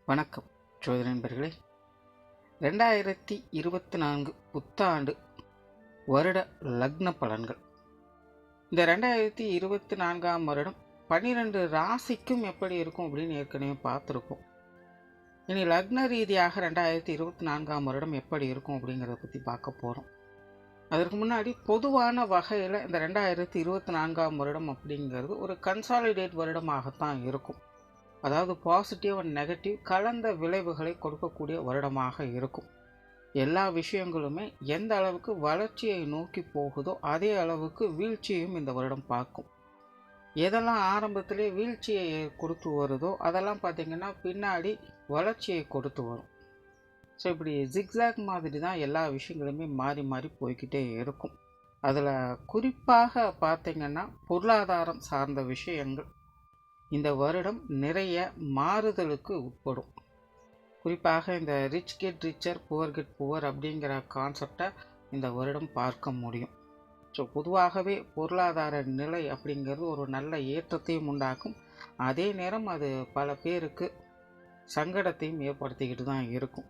வணக்கம் ஜோதிட நண்பர்களே. 2024 புத்தாண்டு வருட லக்ன பலன்கள். இந்த 2024ஆம் வருடம் 12 ராசிக்கும் எப்படி இருக்கும் அப்படின்னு ஏற்கனவே பார்த்துருக்கோம். இனி லக்ன ரீதியாக 2024ஆம் வருடம் எப்படி இருக்கும் அப்படிங்கிறத பற்றி பார்க்க போகிறோம். அதற்கு முன்னாடி பொதுவான வகையில் இந்த 2024ஆம் வருடம் அப்படிங்கிறது ஒரு கன்சாலிடேட் வருடமாகத்தான் இருக்கும். அதாவது பாசிட்டிவ் அண்ட் நெகட்டிவ் கலந்த விளைவுகளை கொடுக்கக்கூடிய வருடமாக இருக்கும். எல்லா விஷயங்களுமே எந்த அளவுக்கு வளர்ச்சியை நோக்கி போகுதோ அதே அளவுக்கு வீழ்ச்சியையும் இந்த வருடம் பார்க்கும். எதெல்லாம் ஆரம்பத்திலே வீழ்ச்சியை கொடுத்து வருதோ அதெல்லாம் பார்த்திங்கன்னா பின்னாடி வளர்ச்சியை கொடுத்து வரும். ஸோ இப்படி ஜிக்ஸாக் மாதிரி தான் எல்லா விஷயங்களுமே மாறி மாறி போய்கிட்டே இருக்கும். அதில் குறிப்பாக பார்த்திங்கன்னா பொருளாதாரம் சார்ந்த விஷயங்கள் இந்த வருடம் நிறைய மாறுதலுக்கு உட்படும். குறிப்பாக இந்த rich get richer poor get poor அப்படிங்கிற கான்செப்டை இந்த வருடம் பார்க்க முடியும். ஸோ பொதுவாகவே பொருளாதார நிலை அப்படிங்கிறது ஒரு நல்ல ஏற்றத்தையும் உண்டாக்கும். அதே நேரம் அது பல பேருக்கு சங்கடத்தையும் ஏற்படுத்திக்கிட்டு தான் இருக்கும்.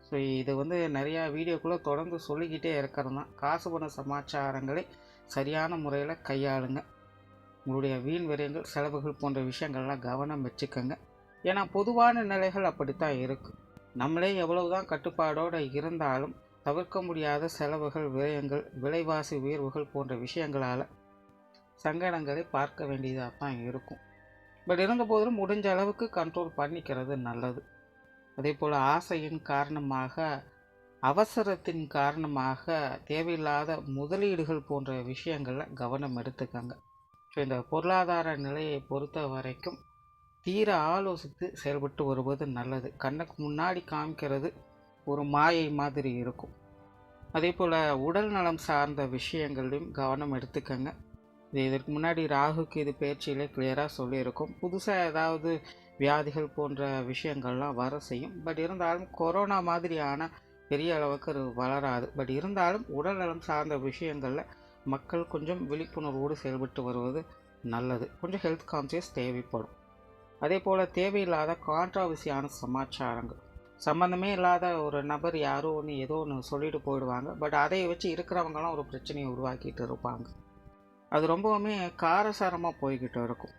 ஸோ இது நிறையா வீடியோக்குள்ளே தொடர்ந்து சொல்லிக்கிட்டே இருக்கிறது தான். காசு பண சமாச்சாரங்களை சரியான முறையில் கையாளுங்க. உங்களுடைய வீண் விரயங்கள் செலவுகள் போன்ற விஷயங்கள்லாம் கவனம் வச்சுக்கோங்க. ஏன்னா பொதுவான நிலைகள் அப்படித்தான் இருக்குது. நம்மளே எவ்வளவுதான் கட்டுப்பாடோடு இருந்தாலும் தவிர்க்க முடியாத செலவுகள் விரயங்கள் விலைவாசி உயர்வுகள் போன்ற விஷயங்களால் சங்கடங்களை பார்க்க வேண்டியதாக தான் இருக்கும். பட் இருந்த போதிலும் முடிஞ்ச அளவுக்கு கண்ட்ரோல் பண்ணிக்கிறது நல்லது. அதே போல் ஆசையின் காரணமாக அவசரத்தின் காரணமாக தேவையில்லாத முதலீடுகள் போன்ற விஷயங்களில் கவனம் எடுத்துக்கங்க. ஸோ இந்த பொருளாதார நிலையை பொறுத்த வரைக்கும் தீர ஆலோசித்து செயல்பட்டு வருவது நல்லது. கண்ணுக்கு முன்னாடி காமிக்கிறது ஒரு மாயை மாதிரி இருக்கும். அதே போல் உடல் நலம் சார்ந்த விஷயங்களையும் கவனம் எடுத்துக்கங்க. இதற்கு முன்னாடி ராகுக்கு இது பயிற்சியிலே கிளியராக சொல்லியிருக்கும். புதுசாக ஏதாவது வியாதிகள் போன்ற விஷயங்கள்லாம் வர செய்யும். பட் இருந்தாலும் கொரோனா மாதிரியான பெரிய அளவுக்கு அது வளராது. பட் இருந்தாலும் உடல் நலம் சார்ந்த விஷயங்களில் மக்கள் கொஞ்சம் விழிப்புணர்வோடு செயல்பட்டு வருவது நல்லது. கொஞ்சம் ஹெல்த் கான்சியஸ் தேவைப்படும். அதே போல் தேவையில்லாத கான்ட்ராவர்சியான சமாச்சாரங்கள், சம்மந்தமே இல்லாத ஒரு நபர் யாரோ ஒன்று ஏதோ ஒன்று சொல்லிட்டு போயிடுவாங்க. பட் அதை வச்சு இருக்கிறவங்களாம் ஒரு பிரச்சனையை உருவாக்கிட்டு இருப்பாங்க. அது ரொம்பவுமே காரசாரமாக போய்கிட்டு இருக்கும்.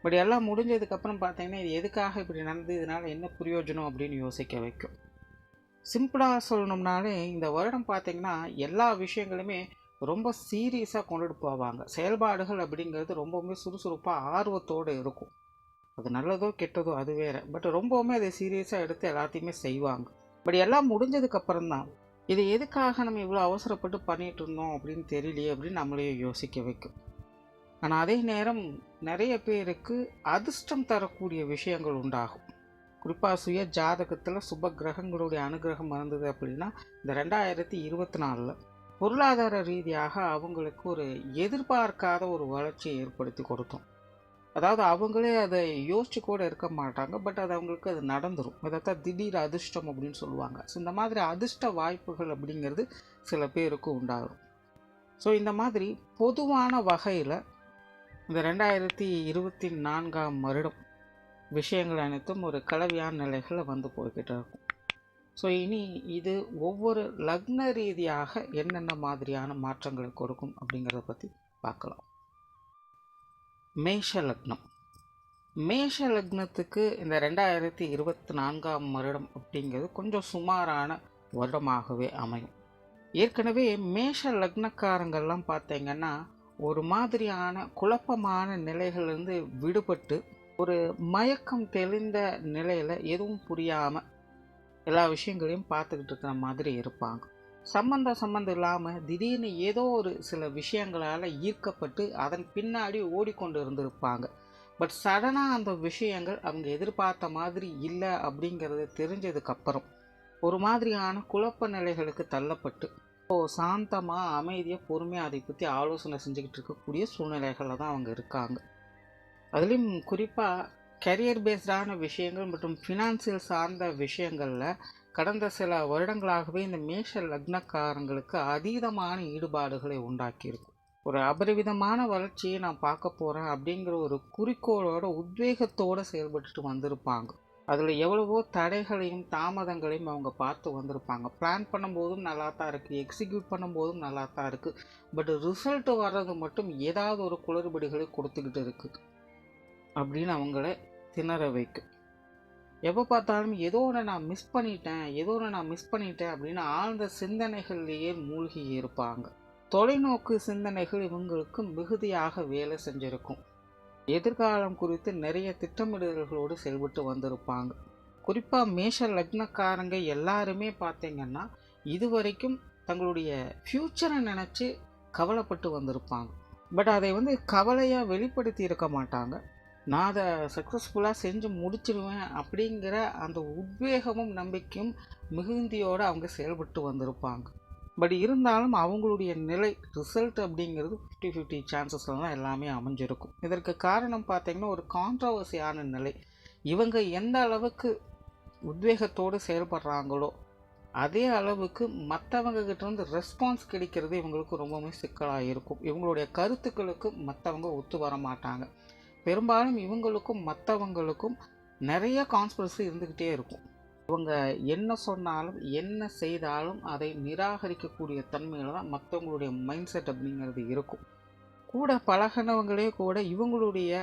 பட் எல்லாம் முடிஞ்சதுக்கப்புறம் பார்த்தீங்கன்னா இது எதுக்காக இப்படி நடந்தது, இதனால் என்ன பிரயோஜனம் அப்படின்னு யோசிக்க வைக்கும். சிம்பிளாக சொல்லணும்னாலே இந்த வருடம் பார்த்திங்கன்னா எல்லா விஷயங்களுமே ரொம்ப சீரியஸாக கொண்டுட்டு போவாங்க. செயல்பாடுகள் அப்படிங்கிறது ரொம்பவுமே சுறுசுறுப்பாக ஆர்வத்தோடு இருக்கும். அது நல்லதோ கெட்டதோ அது வேறு. பட் ரொம்பவுமே அதை சீரியஸாக எடுத்து எல்லாத்தையுமே செய்வாங்க. பட் எல்லாம் முடிஞ்சதுக்கப்புறம் தான் இது எதுக்காக நம்ம இவ்வளோ அவசரப்பட்டு பண்ணிகிட்டு இருந்தோம் அப்படின்னு தெரியலையே அப்படின்னு நம்மளையே யோசிக்க வைக்கும். ஆனால் அதே நேரம் நிறைய பேருக்கு அதிர்ஷ்டம் தரக்கூடிய விஷயங்கள் உண்டாகும். குறிப்பாக சுய ஜாதகத்தில் சுப கிரகங்களுடைய அனுகிரகம் இருந்தது அப்படின்னா இந்த 2024 பொருளாதார ரீதியாக அவங்களுக்கு ஒரு எதிர்பார்க்காத ஒரு வளர்ச்சியை ஏற்படுத்தி கொடுத்தோம். அதாவது அவங்களே அதை யோசிச்சு கூட இருக்க மாட்டாங்க. பட் அது அவங்களுக்கு அது நடந்துடும். அதைத்தான் திடீர் அதிர்ஷ்டம் அப்படின்னு சொல்லுவாங்க. ஸோ இந்த மாதிரி அதிர்ஷ்ட வாய்ப்புகள் அப்படிங்கிறது சில பேருக்கு உண்டாகும். ஸோ இந்த மாதிரி பொதுவான வகையில் இந்த 2024ஆம் வருடம் விஷயங்கள் அனைத்தும் ஒரு கலவையான நிலைகளில் போய்கிட்டு இருக்கும். ஸோ இனி இது ஒவ்வொரு லக்ன ரீதியாக என்னென்ன மாதிரியான மாற்றங்களை கொடுக்கும் அப்படிங்கிறத பற்றி பார்க்கலாம். மேஷ லக்னம். மேஷ லக்னத்துக்கு இந்த 2024ஆம் வருடம் அப்படிங்கிறது கொஞ்சம் சுமாரான வருடமாகவே அமையும். ஏற்கனவே மேஷ லக்னக்காரங்கள்லாம் பார்த்தீங்கன்னா ஒரு மாதிரியான குழப்பமான நிலைகளிலிருந்து விடுபட்டு ஒரு மயக்கம் தெளிந்த நிலையில் எதுவும் புரியாமல் எல்லா விஷயங்களையும் பார்த்துக்கிட்டு இருக்கிற மாதிரி இருப்பாங்க. சம்மந்தம் இல்லாமல் திடீர்னு ஏதோ ஒரு சில விஷயங்களால் ஈர்க்கப்பட்டு அதன் பின்னாடி ஓடிக்கொண்டு இருந்திருப்பாங்க. பட் சடனாக அந்த விஷயங்கள் அவங்க எதிர்பார்த்த மாதிரி இல்லை அப்படிங்கிறது தெரிஞ்சதுக்கப்புறம் ஒரு மாதிரியான குழப்ப நிலைகளுக்கு தள்ளப்பட்டு சாந்தமாக அமைதியாக பொறுமையாக அதை பற்றி ஆலோசனை செஞ்சுக்கிட்டு இருக்கக்கூடிய சூழ்நிலைகளில் தான் அவங்க இருக்காங்க. அதுலேயும் குறிப்பாக கரியர் பேஸ்டான விஷயங்கள் மற்றும் ஃபினான்சியல் சார்ந்த விஷயங்களில் கடந்த சில வருடங்களாகவே இந்த மேஷ லக்னக்காரங்களுக்கு அதீதமான ஈடுபாடுகளை உண்டாக்கியிருக்கும். ஒரு அபரிவிதமான வளர்ச்சியை நான் பார்க்க போகிறேன் அப்படிங்கிற ஒரு குறிக்கோளோட உத்வேகத்தோடு செயல்பட்டு வந்திருப்பாங்க. அதில் எவ்வளவோ தடைகளையும் தாமதங்களையும் அவங்க பார்த்து வந்திருப்பாங்க. பிளான் பண்ணும்போதும் நல்லா தான் இருக்குது, எக்ஸிக்யூட் பண்ணும்போதும் நல்லா தான் இருக்குது. பட் ரிசல்ட் வர்றது மட்டும் ஏதாவது ஒரு குளறுபடிகளை கொடுத்துக்கிட்டு இருக்குது அப்படின்னு அவங்கள திணற வைக்கும். எப்போ பார்த்தாலும் ஏதோ ஒன்று நான் மிஸ் பண்ணிட்டேன் அப்படின்னு ஆழ்ந்த சிந்தனைகள்லேயே மூழ்கி இருப்பாங்க. தொலைநோக்கு சிந்தனைகள் இவங்களுக்கு மிகுதியாக வேலை செஞ்சுருக்கும். எதிர்காலம் குறித்து நிறைய திட்டமிடல்களோடு செயல்பட்டு வந்திருப்பாங்க. குறிப்பாக மேஷ லக்னக்காரங்க எல்லாருமே பார்த்தீங்கன்னா இதுவரைக்கும் தங்களுடைய ஃப்யூச்சரை நினச்சி கவலைப்பட்டு வந்திருப்பாங்க. பட் அதை கவலையாக வெளிப்படுத்தி இருக்க மாட்டாங்க. நான் அதை சக்ஸஸ்ஃபுல்லாக செஞ்சு முடிச்சிடுவேன் அப்படிங்கிற அந்த உத்வேகமும் நம்பிக்கையும் மிகுந்தியோடு அவங்க செயல்பட்டு வந்திருப்பாங்க. பட் இருந்தாலும் அவங்களுடைய நிலை ரிசல்ட் அப்படிங்கிறது 50-50 சான்சஸில் தான் எல்லாமே அமைஞ்சிருக்கும். இதற்கு காரணம் பார்த்திங்கன்னா ஒரு கான்ட்ரவர்சியான நிலை. இவங்க எந்த அளவுக்கு உத்வேகத்தோடு செயல்படுறாங்களோ அதே அளவுக்கு மற்றவங்ககிட்ட ரெஸ்பான்ஸ் கிடைக்கிறது இவங்களுக்கு ரொம்பவுமே சிக்கலாக இருக்கும். இவங்களுடைய கருத்துக்களுக்கு மற்றவங்க ஒத்து வர மாட்டாங்க. பெரும்பாலும் இவங்களுக்கும் மற்றவங்களுக்கும் நிறைய கான்ஸ்பிரசி இருந்துக்கிட்டே இருக்கும். இவங்க என்ன சொன்னாலும் என்ன செய்தாலும் அதை நிராகரிக்கக்கூடிய தன்மையில் தான் மற்றவங்களுடைய மைண்ட் செட் அப்படிங்கிறது இருக்கும். கூட பழகினவங்களே கூட இவங்களுடைய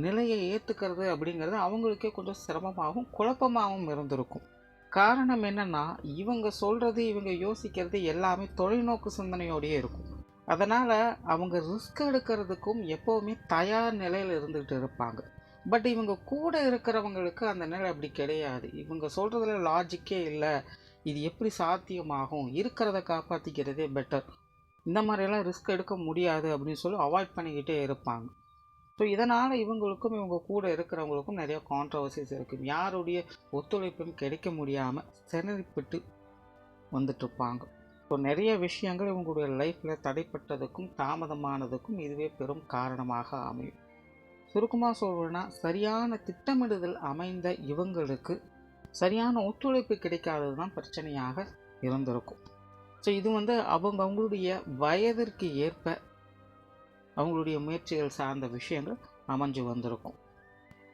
நிலையை ஏற்றுக்கிறது அப்படிங்கிறது அவங்களுக்கே கொஞ்சம் சிரமமாகவும் குழப்பமாகவும் இருந்திருக்கும். காரணம் என்னென்னா இவங்க சொல்கிறது இவங்க யோசிக்கிறது எல்லாமே தொலைநோக்கு சிந்தனையோடையே இருக்கும். அதனால் அவங்க ரிஸ்க் எடுக்கிறதுக்கும் எப்போவுமே தயார் நிலையில் இருந்துகிட்டு இருப்பாங்க. பட் இவங்க கூட இருக்கிறவங்களுக்கு அந்த நிலை அப்படி கிடையாது. இவங்க சொல்கிறதுல லாஜிக்கே இல்லை, இது எப்படி சாத்தியமாகும், இருக்கிறத காப்பாற்றிக்கிறதே பெட்டர், இந்த மாதிரியெல்லாம் ரிஸ்க் எடுக்க முடியாது அப்படின்னு சொல்லி அவாய்ட் பண்ணிக்கிட்டே இருப்பாங்க. ஸோ இதனால் இவங்களுக்கும் இவங்க கூட இருக்கிறவங்களுக்கும் நிறைய கான்ட்ரவர்சிஸ் இருக்கும். யாருடைய ஒத்துழைப்பும் கிடைக்க முடியாமல் திணறிப்பட்டு வந்துட்டுருப்பாங்க. ஸோ நிறைய விஷயங்கள் இவங்களுடைய லைஃப்பில் தடைப்பட்டதுக்கும் தாமதமானதுக்கும் இதுவே பெரும் காரணமாக அமையும். சுருக்கமாக சொல்கிறேன்னா சரியான திட்டமிடுதல் அமைந்த இவங்களுக்கு சரியான ஒத்துழைப்பு கிடைக்காதது தான் பிரச்சனையாக இருந்திருக்கும். ஸோ இது அவங்களுடைய வயதிற்கு ஏற்ப அவங்களுடைய முயற்சிகள் சார்ந்த விஷயங்கள் அமைஞ்சு வந்திருக்கும்.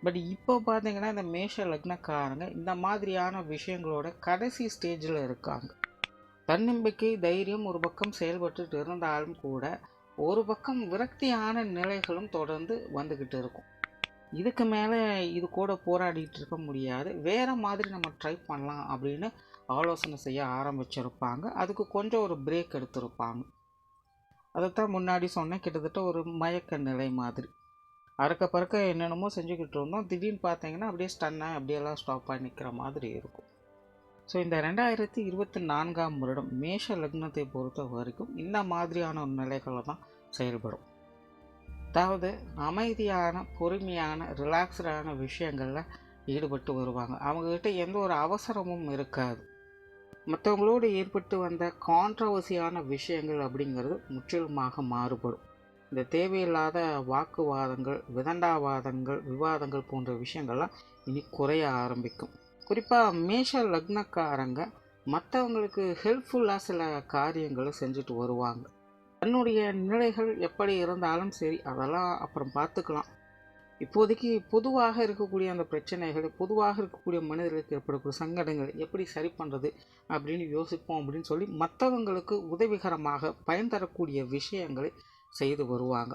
பட் இப்போ பார்த்தீங்கன்னா இந்த மேஷ லக்னக்காரங்க இந்த மாதிரியான விஷயங்களோட கடைசி ஸ்டேஜில் இருக்காங்க. தன்னம்பிக்கை தைரியம் ஒரு பக்கம் செயல்பட்டு இருந்தாலும் கூட ஒரு பக்கம் விரக்தியான நிலைகளும் தொடர்ந்து வந்துக்கிட்டு இருக்கும். இதுக்கு மேலே இது கூட போராடிட்டு இருக்க முடியாது, வேறு மாதிரி நம்ம ட்ரை பண்ணலாம் அப்படின்னு ஆலோசனை செய்ய ஆரம்பிச்சிருப்பாங்க. அதுக்கு கொஞ்சம் ஒரு பிரேக் எடுத்திருப்பாங்க. அதைத்தான் முன்னாடி சொன்னேன், கிட்டத்தட்ட ஒரு மயக்க நிலை மாதிரி அறக்க பறக்க என்னென்னமோ செஞ்சுக்கிட்டு இருந்தோம். திடீர்னு பார்த்தீங்கன்னா அப்படியே ஸ்டன்னாக அப்படியெல்லாம் ஸ்டாப் ஆகி நிற்கிற மாதிரி இருக்கும். ஸோ இந்த 2024ஆம் வருடம் மேஷ லக்னத்தை பொறுத்த வரைக்கும் இந்த மாதிரியான ஒரு நிலைகளை தான் செயல்படும். அதாவது அமைதியான பொறுமையான ரிலாக்ஸ்டான விஷயங்களில் ஈடுபட்டு வருவாங்க. அவங்கக்கிட்ட எந்த ஒரு அவசரமும் இருக்காது. மற்றவங்களோடு ஏற்பட்டு வந்த கான்ட்ரவர்சியான விஷயங்கள் அப்படிங்கிறது முற்றிலுமாக மாறுபடும். இந்த தேவையில்லாத வாக்குவாதங்கள், விதண்டாவாதங்கள், விவாதங்கள் போன்ற விஷயங்கள்லாம் இனி குறைய ஆரம்பிக்கும். குறிப்பாக மேஷ லக்னக்காரங்க மற்றவங்களுக்கு ஹெல்ப்ஃபுல்லாக சில காரியங்களை செஞ்சுட்டு வருவாங்க. தன்னுடைய நிலைகள் எப்படி இருந்தாலும் சரி அதெல்லாம் அப்புறம் பார்த்துக்கலாம். இப்போதைக்கு பொதுவாக இருக்கக்கூடிய அந்த பிரச்சனைகள், பொதுவாக இருக்கக்கூடிய மனிதர்களுக்கு ஏற்படக்கூடிய சங்கடங்கள் எப்படி சரி பண்ணுறது அப்படின்னு யோசிப்போம் அப்படின்னு சொல்லி மற்றவங்களுக்கு உதவிகரமாக பயன் தரக்கூடிய விஷயங்களை செய்து வருவாங்க.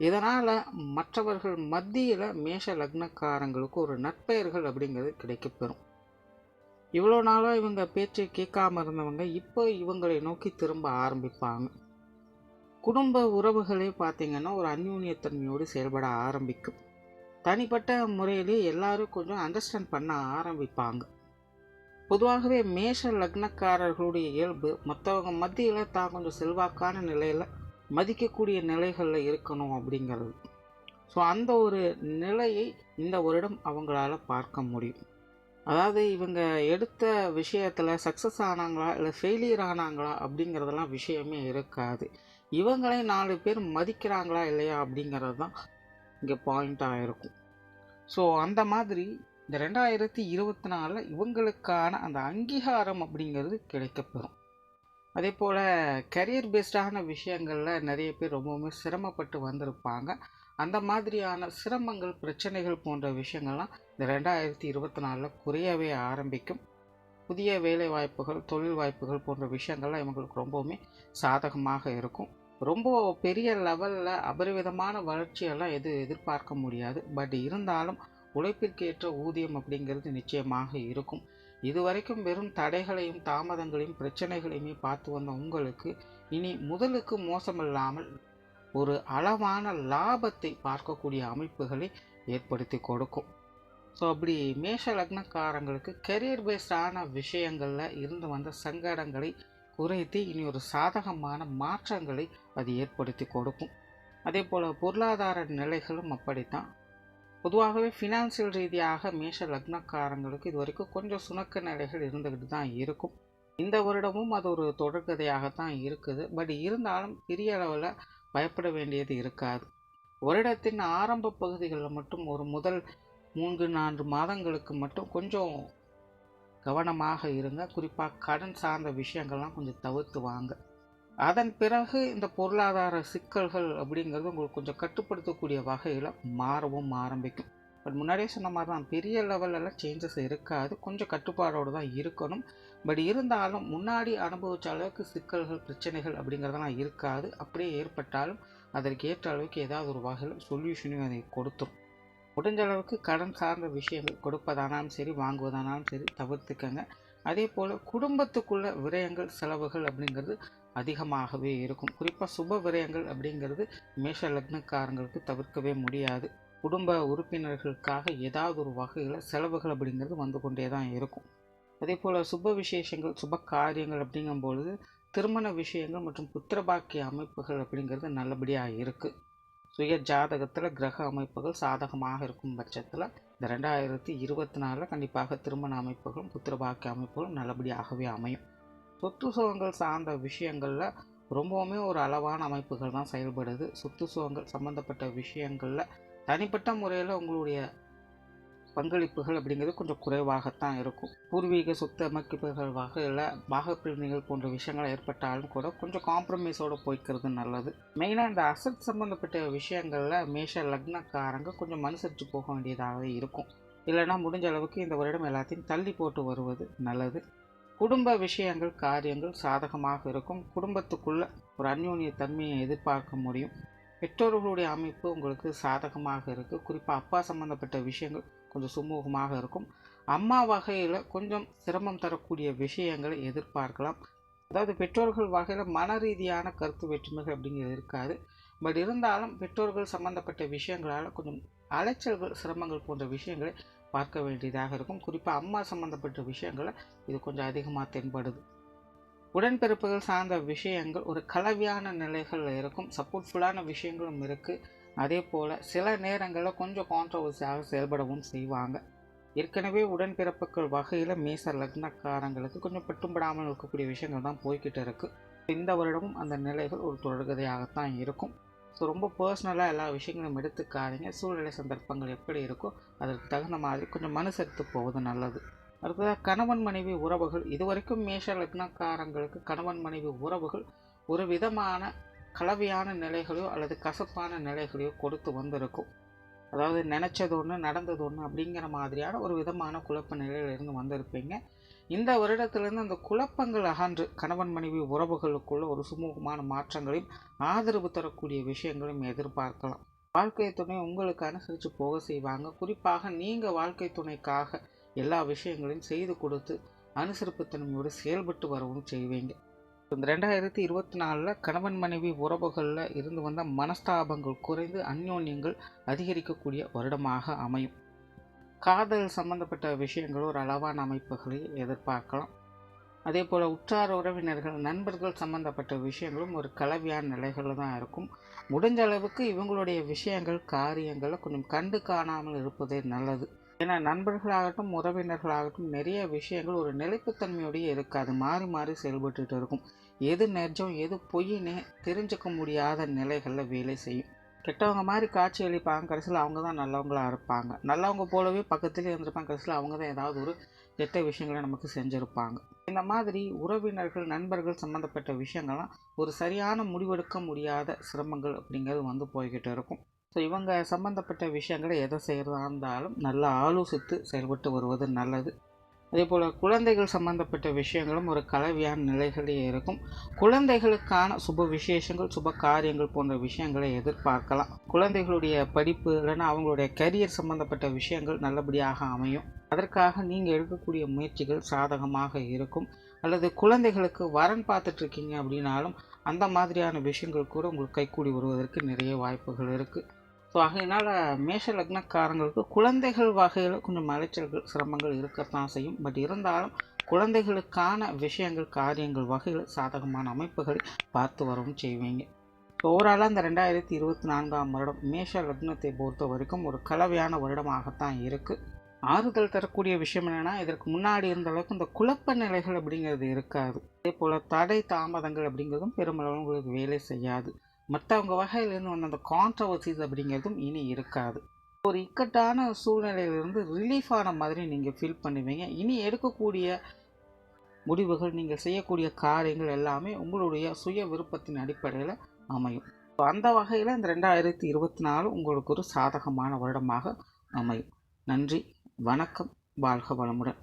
இதனால் மற்றவர்கள் மத்தியில் மேஷ லக்னக்காரங்களுக்கு ஒரு நற்பெயர்கள் அப்படிங்கிறது கிடைக்கப்பெறும். இவ்வளோ நாளாக இவங்க பேச்சை கேட்காம இருந்தவங்க இப்போ இவங்களை நோக்கி திரும்ப ஆரம்பிப்பாங்க. குடும்ப உறவுகளே பார்த்திங்கன்னா ஒரு அந்யூன்யத்தன்மையோடு செயல்பட ஆரம்பிக்கும். தனிப்பட்ட முறையிலே எல்லாரும் கொஞ்சம் அண்டர்ஸ்டாண்ட் பண்ண ஆரம்பிப்பாங்க. பொதுவாகவே மேஷ லக்னக்காரர்களுடைய இயல்பு மற்றவங்க மத்தியில் தான் கொஞ்சம் செல்வாக்கான நிலையில் மதிக்கக்கூடிய நிலைகளில் இருக்கணும் அப்படிங்கிறது. ஸோ அந்த ஒரு நிலையை இந்த வருடம் அவங்களால பார்க்க முடியும். அதாவது இவங்க எடுத்த விஷயத்தில் சக்ஸஸ் ஆனாங்களா இல்லை ஃபெயிலியர் ஆனாங்களா அப்படிங்கிறதெல்லாம் விஷயமே இருக்காது. இவங்களே 4 பேர் மதிக்கிறாங்களா இல்லையா அப்படிங்கிறது தான் இங்கே பாயிண்ட்டாக இருக்கும். ஸோ அந்த மாதிரி இந்த 2024 இவங்களுக்கான அந்த அங்கீகாரம் அப்படிங்கிறது கிடைக்கப்பெறும். அதே போல் கரியர் பேஸ்டான விஷயங்களில் நிறைய பேர் ரொம்பவுமே சிரமப்பட்டு வந்திருப்பாங்க. அந்த மாதிரியான சிரமங்கள், பிரச்சனைகள் போன்ற விஷயங்கள்லாம் இந்த 2024 குறையவே ஆரம்பிக்கும். புதிய வேலை வாய்ப்புகள், தொழில் வாய்ப்புகள் போன்ற விஷயங்கள்லாம் இவங்களுக்கு ரொம்பவுமே சாதகமாக இருக்கும். ரொம்ப பெரிய லெவலில் அபரிவிதமான வளர்ச்சியெல்லாம் எதிர்பார்க்க முடியாது. பட் இருந்தாலும் உழைப்பிற்கேற்ற ஊதியம் அப்படிங்கிறது நிச்சயமாக இருக்கும். இதுவரைக்கும் வெறும் தடைகளையும் தாமதங்களையும் பிரச்சனைகளையுமே பார்த்து வந்த உங்களுக்கு இனி முதலுக்கு மோசமில்லாமல் ஒரு அளவான லாபத்தை பார்க்கக்கூடிய அமைப்புகளை ஏற்படுத்தி கொடுக்கும். ஸோ அப்படி மேஷ லக்னக்காரங்களுக்கு கெரியர் பேஸ்டான விஷயங்களில் இருந்து வந்த சங்கடங்களை குறைத்து இனி ஒரு சாதகமான மாற்றங்களை அது ஏற்படுத்தி கொடுக்கும். அதே போல் பொருளாதார நிலைகளும் அப்படித்தான். பொதுவாகவே ஃபினான்சியல் ரீதியாக மேஷ லக்னக்காரங்களுக்கு இது வரைக்கும் கொஞ்சம் சுணக்க நிலைகள் இருந்துக்கிட்டு தான் இருக்கும். இந்த வருடமும் அது ஒரு தொடர்கதையாகத்தான் இருக்குது. பட் இருந்தாலும் பெரிய அளவில் பயப்பட வேண்டியது இருக்காது. வருடத்தின் ஆரம்ப பகுதிகளில் மட்டும் ஒரு முதல் 3-4 மாதங்களுக்கு மட்டும் கொஞ்சம் கவனமாக இருங்க. குறிப்பாக கடன் சார்ந்த விஷயங்கள்லாம் கொஞ்சம் தவிர்த்து வாங்க. அதன் பிறகு இந்த பொருளாதார சிக்கல்கள் அப்படிங்கிறது உங்களுக்கு கொஞ்சம் கட்டுப்படுத்தக்கூடிய வகையில் மாறவும் ஆரம்பிக்கும். பட் முன்னாடியே சொன்ன மாதிரி தான் பெரிய லெவலெல்லாம் சேஞ்சஸ் இருக்காது. கொஞ்சம் கட்டுப்பாடோடு தான் இருக்கணும். பட் இருந்தாலும் முன்னாடி அனுபவித்த அளவுக்கு சிக்கல்கள், பிரச்சனைகள் அப்படிங்கிறதெல்லாம் இருக்காது. அப்படியே ஏற்பட்டாலும் அதற்கு ஏற்ற அளவுக்கு ஏதாவது ஒரு வகையில் சொல்யூஷனையும் அதை கொடுத்துரும். முடிஞ்ச அளவுக்கு கடன் சார்ந்த விஷயங்கள் கொடுப்பதானாலும் சரி, வாங்குவதானாலும் சரி தவிர்த்துக்கங்க. அதே போல் குடும்பத்துக்குள்ள விரயங்கள், செலவுகள் அப்படிங்கிறது அதிகமாகவே இருக்கும். குறிப்பாக சுப விரயங்கள் அப்படிங்கிறது மேஷ லக்னக்காரங்களுக்கு தவிர்க்கவே முடியாது. குடும்ப உறுப்பினர்களுக்காக ஏதாவது ஒரு வகையில் செலவுகள் அப்படிங்கிறது வந்து கொண்டே தான் இருக்கும். அதே போல் சுப விசேஷங்கள், சுப காரியங்கள் அப்படிங்கும்பொழுது திருமண விஷயங்கள் மற்றும் புத்திரபாக்கிய அமைப்புகள் அப்படிங்கிறது நல்லபடியாக இருக்குது. சுய ஜாதகத்தில் கிரக அமைப்புகள் சாதகமாக இருக்கும் பட்சத்தில் இந்த 2024 கண்டிப்பாக திருமண அமைப்புகளும் புத்திரபாக்கிய அமைப்புகளும் நல்லபடியாகவே அமையும். சொத்து சுகங்கள் சார்ந்த விஷயங்களில் ரொம்பவுமே ஒரு அளவான அமைப்புகள் தான் செயல்படுது. சொத்து சுகங்கள் சம்மந்தப்பட்ட விஷயங்களில் தனிப்பட்ட முறையில் உங்களுடைய பங்களிப்புகள் அப்படிங்கிறது கொஞ்சம் குறைவாகத்தான் இருக்கும். பூர்வீக சொத்து அமைப்புகள் வகையில் பாகப்பிரிவினைகள் போன்ற விஷயங்கள் ஏற்பட்டாலும் கூட கொஞ்சம் காம்ப்ரமைஸோடு போய்க்கிறது நல்லது. மெயினாக இந்த அசட் சம்மந்தப்பட்ட விஷயங்களில் மேஷ லக்னக்காரங்க கொஞ்சம் அனுசரித்து போக வேண்டியதாகவே இருக்கும். இல்லைனா முடிஞ்ச அளவுக்கு இந்த வருடம் எல்லாத்தையும் தள்ளி போட்டு வருவது நல்லது. குடும்ப விஷயங்கள், காரியங்கள் சாதகமாக இருக்கும். குடும்பத்துக்குள்ள ஒரு அந்யோன்ய தன்மையை எதிர்பார்க்க முடியும். பெற்றோர்களுடைய அமைப்பு உங்களுக்கு சாதகமாக இருக்குது. குறிப்பாக அப்பா சம்மந்தப்பட்ட விஷயங்கள் கொஞ்சம் சுமூகமாக இருக்கும். அம்மா வகையில் கொஞ்சம் சிரமம் தரக்கூடிய விஷயங்களை எதிர்பார்க்கலாம். அதாவது பெற்றோர்கள் வகையில் மன ரீதியான கருத்து வேற்றுமைகள் அப்படிங்கிறது இருக்காது. பட் இருந்தாலும் பெற்றோர்கள் சம்மந்தப்பட்ட விஷயங்களால் கொஞ்சம் அலைச்சல்கள், சிரமங்கள் போன்ற விஷயங்களை பார்க்க வேண்டியதாக இருக்கும். குறிப்பாக அம்மா சம்மந்தப்பட்ட விஷயங்களை இது கொஞ்சம் அதிகமாக தென்படுது. உடன்பிறப்புகள் சார்ந்த விஷயங்கள் ஒரு கலவையான நிலைகளில் இருக்கும். சப்போர்ட்ஃபுல்லான விஷயங்களும் இருக்குது. அதே போல் சில நேரங்களில் கொஞ்சம் கான்ட்ரவர்சியாக செயல்படவும் செய்வாங்க. ஏற்கனவே உடன்பிறப்புகள் வகையில் மேச லக்னக்காரங்களுக்கு கொஞ்சம் பட்டும்படாமல் இருக்கக்கூடிய விஷயங்கள் தான் போய்கிட்டு இருக்குது. இந்த வருடமும் அந்த நிலைகள் ஒரு தொடர்கதையாகத்தான் இருக்கும். ஸோ ரொம்ப பர்சனலாக எல்லா விஷயங்களும் எடுத்துக்காதீங்க. சூழ்நிலை சந்தர்ப்பங்கள் எப்படி இருக்கோ அதற்கு தகுந்த மாதிரி கொஞ்சம் மனுசரித்து போவது நல்லது. அடுத்ததாக கணவன் மனைவி உறவுகள். இதுவரைக்கும் மேஷ லக்னக்காரங்களுக்கு கணவன் மனைவி உறவுகள் ஒரு விதமான கலவையான நிலைகளையோ அல்லது கசப்பான நிலைகளையோ கொடுத்து வந்திருக்கும். அதாவது நினச்சது ஒன்று, நடந்தது ஒன்று அப்படிங்கிற மாதிரியான ஒரு விதமான குழப்ப நிலையிலிருந்து வந்திருப்பீங்க. இந்த வருடத்திலிருந்து அந்த குழப்பங்கள் அகன்று கணவன் மனைவி உறவுகளுக்குள்ள ஒரு சுமூகமான மாற்றங்களையும் ஆதரவு தரக்கூடிய விஷயங்களையும் எதிர்பார்க்கலாம். வாழ்க்கை துணை உங்களுக்கு அனுசரித்து போக செய்வாங்க. குறிப்பாக நீங்கள் வாழ்க்கை துணைக்காக எல்லா விஷயங்களையும் செய்து கொடுத்து அனுசரிப்புத்தன்மையோடு செயல்பட்டு வரவும் செய்வீங்க. இந்த 2024 கணவன் மனைவி உறவுகளில் இருந்து வந்த மனஸ்தாபங்கள் குறைந்து அந்யோன்யங்கள் அதிகரிக்கக்கூடிய வருடமாக அமையும். காதல் சம்பந்தப்பட்ட விஷயங்கள் ஒரு அளவான அமைப்புகளை எதிர்பார்க்கலாம். அதே போல் உற்றார உறவினர்கள், நண்பர்கள் சம்பந்தப்பட்ட விஷயங்களும் ஒரு கலவையான நிலைகளில் தான் இருக்கும். முடிஞ்ச அளவுக்கு இவங்களுடைய விஷயங்கள், காரியங்களை கொஞ்சம் கண்டு காணாமல் இருப்பதே நல்லது. ஏன்னா நண்பர்களாகட்டும், உறவினர்களாகட்டும் நிறைய விஷயங்கள் ஒரு நிலைப்புத்தன்மையோடய இருக்காது. மாறி மாறி செயல்பட்டு இருக்கும். எது நெஜம் எது பொய்னே தெரிஞ்சுக்க முடியாத நிலைகளில் வேலை செய்யும். கெட்டவங்க மாதிரி காட்சி அளிப்பாங்க. கடைசியில் அவங்க தான் நல்லவங்களாக இருப்பாங்க. நல்லவங்க போலவே பக்கத்துலேயே இருந்திருப்பாங்க. கடைசியில் அவங்க தான் ஏதாவது ஒரு கெட்ட விஷயங்களை நமக்கு செஞ்சுருப்பாங்க. இந்த மாதிரி உறவினர்கள், நண்பர்கள் சம்மந்தப்பட்ட விஷயங்கள்லாம் ஒரு சரியான முடிவெடுக்க முடியாத சிரமங்கள் அப்படிங்கிறது வந்து போய்கிட்டு இருக்கும். ஸோ இவங்க சம்மந்தப்பட்ட விஷயங்களை எதை செய்கிறதா இருந்தாலும் நல்லா ஆலோசித்து செயல்பட்டு வருவது நல்லது. அதே போல் குழந்தைகள் சம்மந்தப்பட்ட விஷயங்களும் ஒரு கலவையான நிலைகளே இருக்கும். குழந்தைகளுக்கான சுப விசேஷங்கள், சுப காரியங்கள் போன்ற விஷயங்களை எதிர்பார்க்கலாம். குழந்தைகளுடைய படிப்பு இல்லைன்னா அவங்களுடைய கரியர் சம்மந்தப்பட்ட விஷயங்கள் நல்லபடியாக அமையும். அதற்காக நீங்கள் எடுக்கக்கூடிய முயற்சிகள் சாதகமாக இருக்கும். அல்லது குழந்தைகளுக்கு வரன் பார்த்துட்ருக்கீங்க அப்படின்னாலும் அந்த மாதிரியான விஷயங்கள் கூட உங்களுக்கு கைக்கூடி வருவதற்கு நிறைய வாய்ப்புகள் இருக்குது. ஸோ ஆகையினால் மேஷ லக்னக்காரங்களுக்கு குழந்தைகள் வகையில் கொஞ்சம் அலைச்சல்கள், சிரமங்கள் இருக்கத்தான் செய்யும். பட் இருந்தாலும் குழந்தைகளுக்கான விஷயங்கள், காரியங்கள் வகையில் சாதகமான அமைப்புகளை பார்த்து வரவும் செய்வீங்க. ஸோ ஓவராலாக இந்த 2024ஆம் வருடம் மேஷ லக்னத்தை பொறுத்த வரைக்கும் ஒரு கலவையான வருடமாகத்தான் இருக்குது. ஆறுதல் தரக்கூடிய விஷயம் என்னென்னா, இதற்கு முன்னாடி இருந்த அளவுக்கு இந்த குழப்ப நிலைகள் அப்படிங்கிறது இருக்காது. அதே போல் தடை தாமதங்கள் அப்படிங்கிறதும் பெருமளவு உங்களுக்கு வேலை செய்யாது. மற்றவங்க வகையிலேருந்து வந்த அந்த கான்ட்ரவர்சிஸ் அப்படிங்கிறதும் இனி இருக்காது. ஒரு இக்கட்டான சூழ்நிலையிலிருந்து ரிலீஃப் ஆன மாதிரி நீங்கள் ஃபீல் பண்ணுவீங்க. இனி எடுக்கக்கூடிய முடிவுகள், நீங்கள் செய்யக்கூடிய காரியங்கள் எல்லாமே உங்களுடைய சுய விருப்பத்தின் அடிப்படையில் அமையும். ஸோ அந்த வகையில் இந்த 2024 உங்களுக்கு ஒரு சாதகமான வருடமாக அமையும். நன்றி, வணக்கம், வாழ்க வளமுடன்.